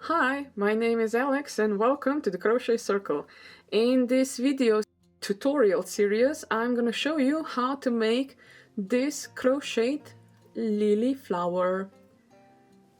Hi, my name is Alex and welcome to the Crochet Circle. In this video tutorial series, I'm gonna show you how to make this crocheted lily flower.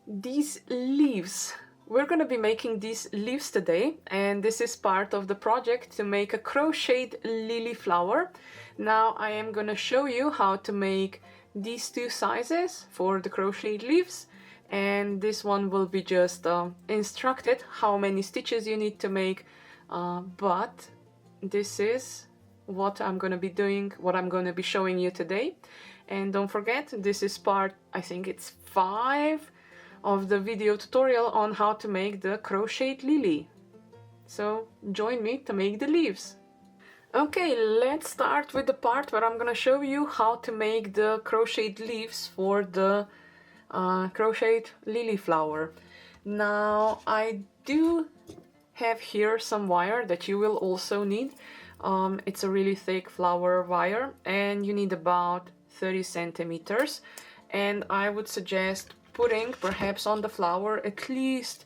These leaves. We're gonna be making these leaves today, and this is part of the project to make a crocheted lily flower. Now I am gonna show you how to make these two sizes for the crocheted leaves, and this one will be just instructed how many stitches you need to make, but this is what I'm gonna be doing, what I'm gonna be showing you today. And don't forget, this is part, I think it's 5 of the video tutorial on how to make the crocheted lily. So join me to make the leaves. Okay, let's start with the part where I'm gonna show you how to make the crocheted leaves for the crocheted lily flower. Now I do have here some wire that you will also need. It's a really thick flower wire and you need about 30 centimeters, and I would suggest putting perhaps on the flower at least,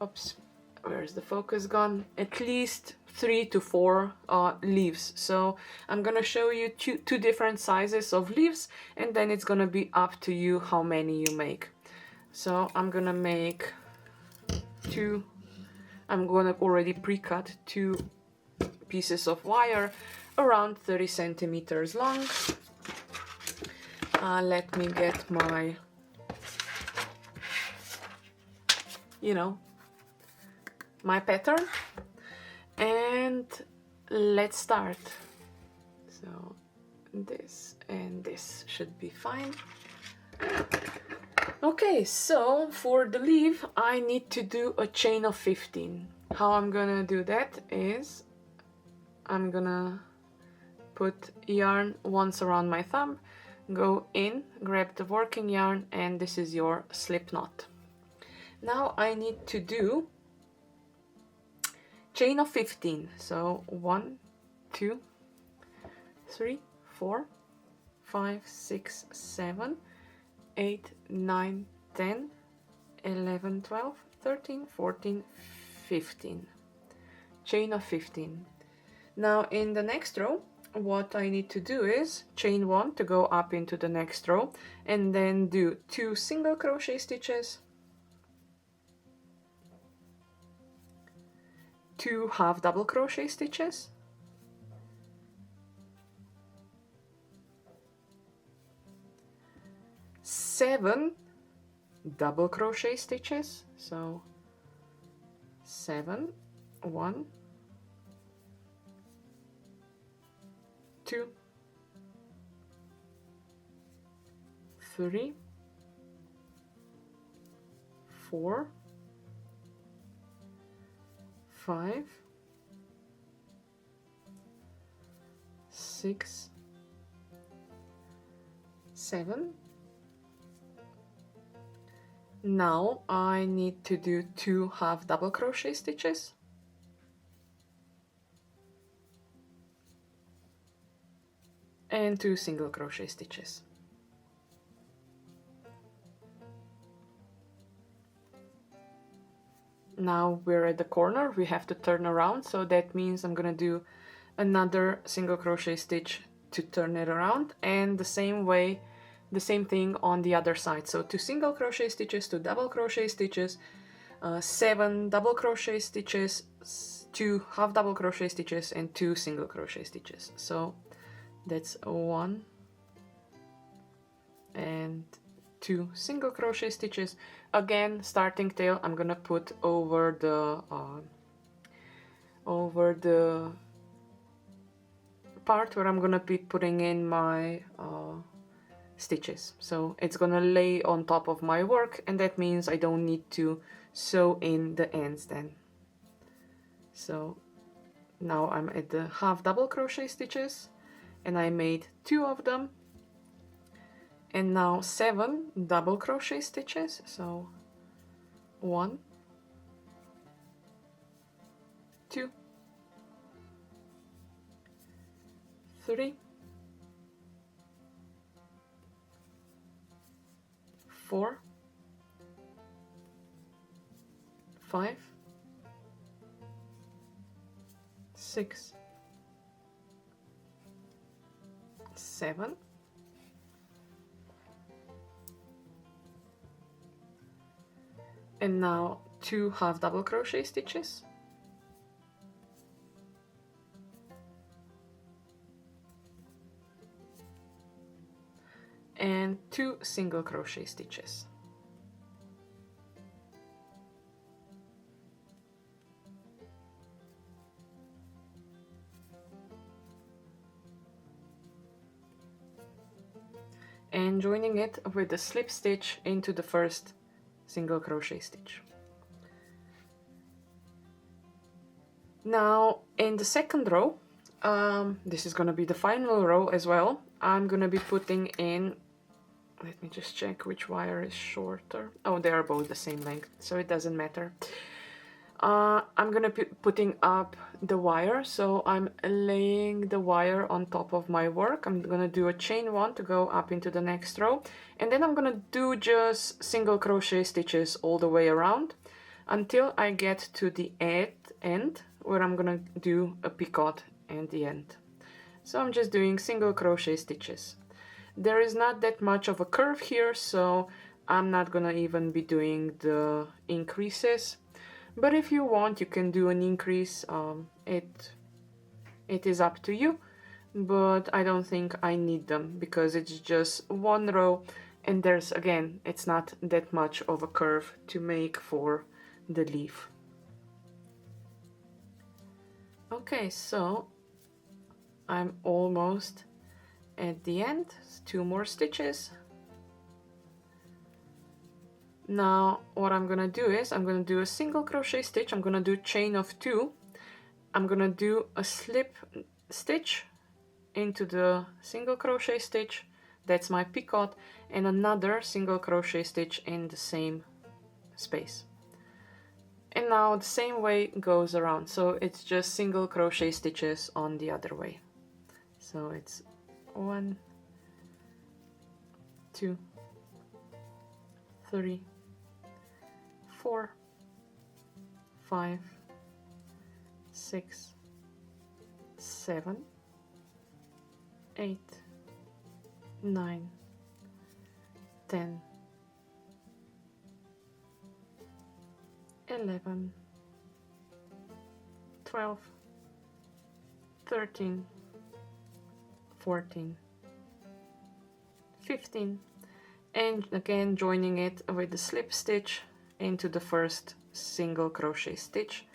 oops, where's the focus gone, at least 3 to 4 leaves. So I'm gonna show you two different sizes of leaves, and then it's gonna be up to you how many you make. So I'm gonna make I'm gonna already pre-cut 2 pieces of wire around 30 centimeters long. Let me get my, my pattern, and let's start. So this and this should be fine. Okay, so for the leaf I need to do a chain of 15. How I'm gonna do that is I'm gonna put yarn once around my thumb, go in, grab the working yarn, and this is your slip knot. Now I need to do chain of 15. So 1, 2, 3, 4, 5, 6, 7, 8, 9, 10, 11, 12, 13, 14, 15. Chain of 15. Now in the next row, what I need to do is chain 1 to go up into the next row, and then do 2 single crochet stitches, 2 half double crochet stitches, 7 double crochet stitches, so 7, 1, 2, 3, 4, 5, 6, 7. Now I need to do 2 half double crochet stitches, and 2 single crochet stitches. Now we're at the corner, we have to turn around, so that means I'm gonna do another single crochet stitch to turn it around, and the same thing on the other side. So 2 single crochet stitches, 2 double crochet stitches, 7 double crochet stitches, 2 half double crochet stitches, and 2 single crochet stitches. So that's 1 and 2 single crochet stitches. Again, starting tail I'm gonna put over the part where I'm gonna be putting in my stitches. So it's gonna lay on top of my work, and that means I don't need to sew in the ends then. So now I'm at the half double crochet stitches, and I made 2 of them, and now 7 double crochet stitches. So 1, 2, 3, 4, 5, 6, 7, and now 2 half double crochet stitches, and 2 single crochet stitches. And joining it with the slip stitch into the first single crochet stitch. Now in the second row, this is going to be the final row as well, I'm going to be putting in, let me just check which wire is shorter. Oh, they are both the same length, so it doesn't matter. I'm gonna be putting up the wire, so I'm laying the wire on top of my work. I'm gonna do a chain 1 to go up into the next row, and then I'm gonna do just single crochet stitches all the way around until I get to the end where I'm gonna do a picot at the end. So I'm just doing single crochet stitches. There is not that much of a curve here, so I'm not gonna even be doing the increases. But if you want, you can do an increase. It is up to you, but I don't think I need them because it's just one row, and there's, again, it's not that much of a curve to make for the leaf. Okay, so I'm almost at the end. 2 more stitches. Now what I'm gonna do is I'm gonna do a single crochet stitch. I'm gonna do chain of 2. I'm gonna do a slip stitch into the single crochet stitch, that's my picot, and another single crochet stitch in the same space. And now the same way goes around, so it's just single crochet stitches on the other way. So it's 1, 2, 3, 4, 5, 6, 7, 8, 9, 10, 11, 12, 13, 14, 15, and again joining it with the slip stitch into the first single crochet stitch,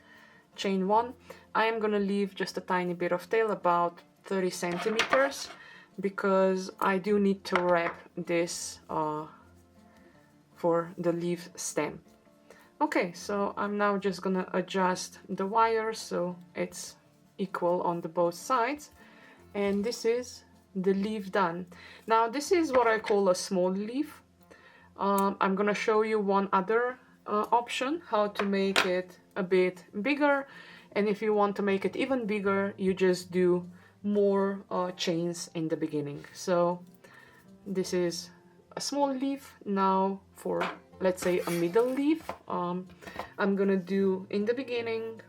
chain 1. I am gonna leave just a tiny bit of tail, about 30 centimeters, because I do need to wrap this for the leaf stem. Okay, so I'm now just gonna adjust the wire so it's equal on the both sides, and this is the leaf done. Now this is what I call a small leaf. I'm gonna show you one other option, how to make it a bit bigger, and if you want to make it even bigger, you just do more chains in the beginning. So this is a small leaf. Now for, let's say, a middle leaf, I'm gonna do in the beginning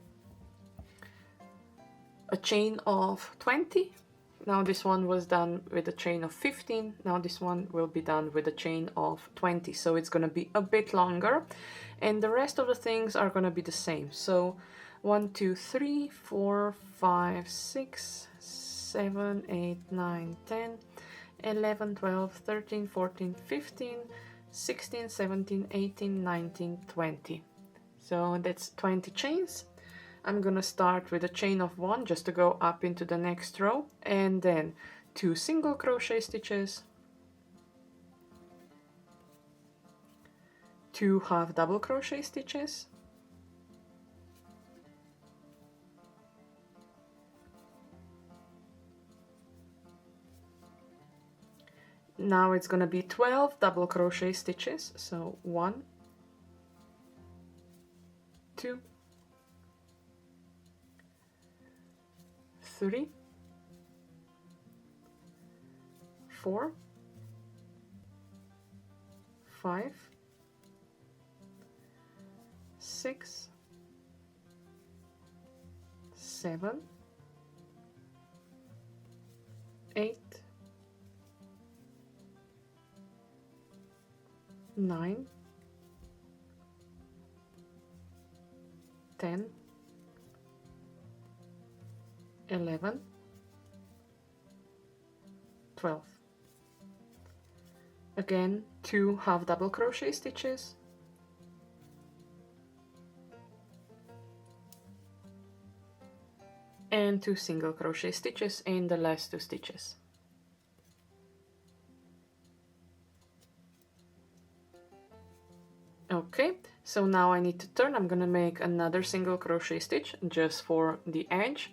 a chain of 20. Now this one was done with a chain of 15. Now this one will be done with a chain of 20. So it's gonna be a bit longer, and the rest of the things are gonna be the same. So 1, 2, 3, 4, 5, 6, 7, 8, 9, 10, 11, 12, 13, 14, 15, 16, 17, 18, 19, 20. So that's 20 chains. I'm gonna start with a chain of 1 just to go up into the next row, and then 2 single crochet stitches, 2 half double crochet stitches, now it's gonna be 12 double crochet stitches, so 1, 2, 3, 4, 5, 6, 7, 8, 9, 10, 11, 12. Again, 2 half double crochet stitches, and 2 single crochet stitches in the last 2 stitches. Okay, so now I need to turn. I'm gonna make another single crochet stitch just for the edge,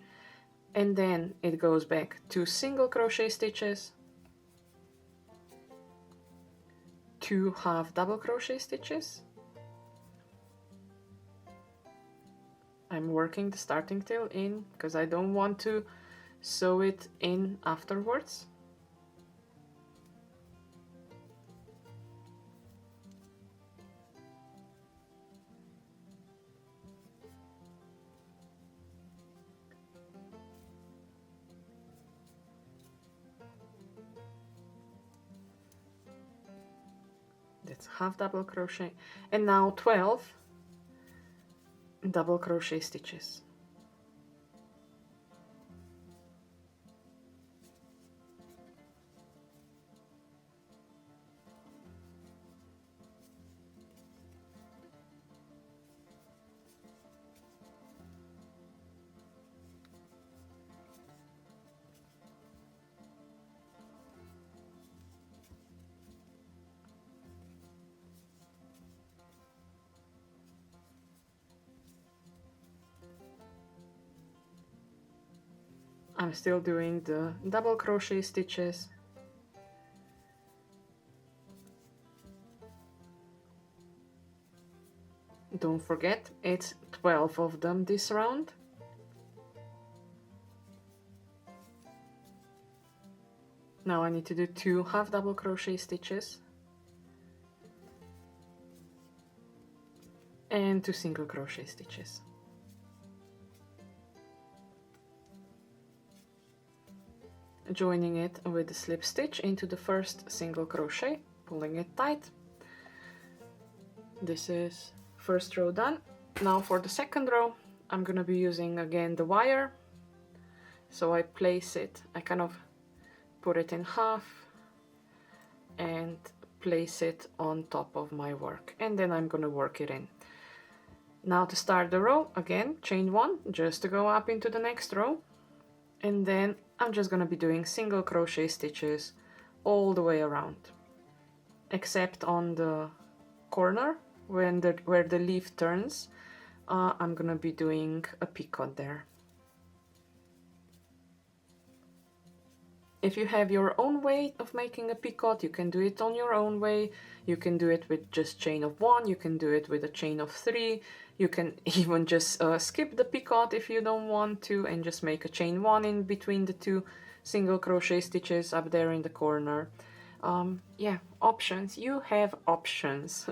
and then it goes back 2 single crochet stitches, 2 half double crochet stitches. I'm working the starting tail in because I don't want to sew it in afterwards. That's half double crochet, and now 12 double crochet stitches. I'm still doing the double crochet stitches. Don't forget, it's 12 of them this round. Now I need to do 2 half double crochet stitches and 2 single crochet stitches. Joining it with the slip stitch into the first single crochet, pulling it tight. This is first row done. Now for the second row, I'm gonna be using again the wire. So I place it, I kind of put it in half and place it on top of my work, and then I'm gonna work it in. Now to start the row, again, chain 1 just to go up into the next row, and then I'm just gonna be doing single crochet stitches all the way around, except on the corner where the leaf turns. I'm gonna be doing a picot there. If you have your own way of making a picot, you can do it on your own way. You can do it with just chain of 1, you can do it with a chain of 3, you can even just skip the picot if you don't want to and just make a chain 1 in between the 2 single crochet stitches up there in the corner. Yeah, options, you have options.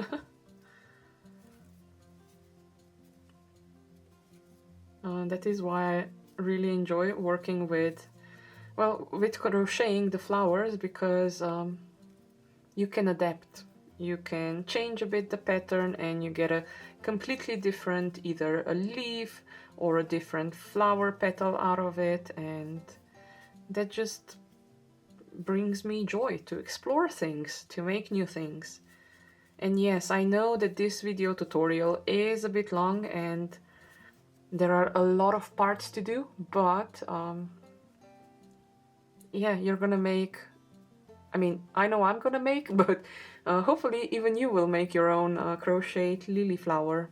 That is why I really enjoy working with crocheting the flowers, because you can adapt. You can change a bit the pattern and you get a completely different, either a leaf or a different flower petal out of it, and that just brings me joy to explore things, to make new things. And yes, I know that this video tutorial is a bit long and there are a lot of parts to do, but yeah, you're gonna make, I mean, I know I'm gonna make, but hopefully even you will make your own crocheted lily flower,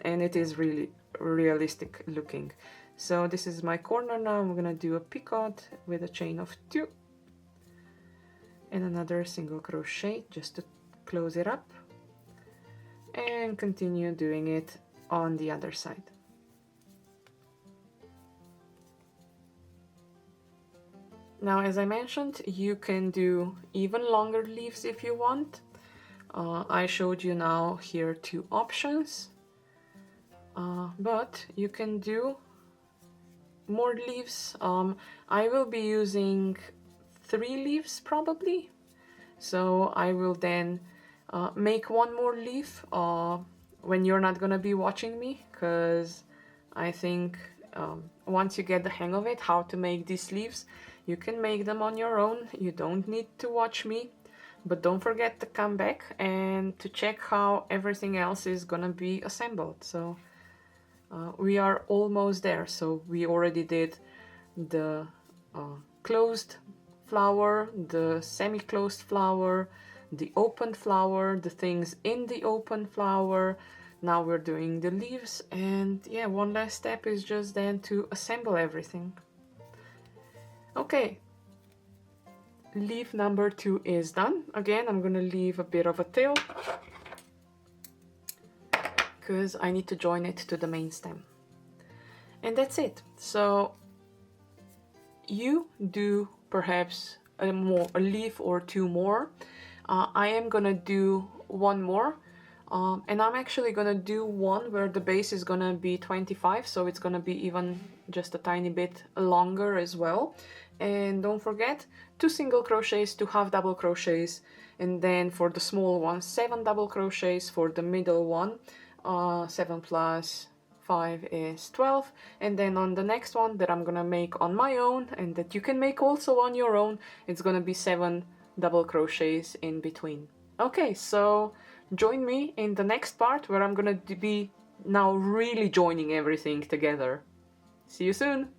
and it is really realistic looking. So this is my corner now. I'm gonna do a picot with a chain of 2 and another single crochet just to close it up, and continue doing it on the other side. Now, as I mentioned, you can do even longer leaves if you want. I showed you now here 2 options, but you can do more leaves. I will be using 3 leaves probably, so I will then make 1 more leaf when you're not gonna be watching me, because I think once you get the hang of it, how to make these leaves, you can make them on your own. You don't need to watch me, but don't forget to come back and to check how everything else is gonna be assembled. So we are almost there. So we already did the closed flower, the semi-closed flower, the open flower, the things in the open flower. Now we're doing the leaves, and yeah, one last step is just then to assemble everything. Okay, leaf number 2 is done. Again, I'm gonna leave a bit of a tail because I need to join it to the main stem. And that's it. So you do perhaps a leaf or 2 more. I am gonna do 1 more, and I'm actually gonna do one where the base is gonna be 25, so it's gonna be even just a tiny bit longer as well. And don't forget, 2 single crochets, 2 half double crochets, and then for the small one 7 double crochets, for the middle one 7 plus 5 is 12, and then on the next one that I'm gonna make on my own and that you can make also on your own, it's gonna be 7 double crochets in between. Okay, so join me in the next part where I'm gonna be now really joining everything together. See you soon!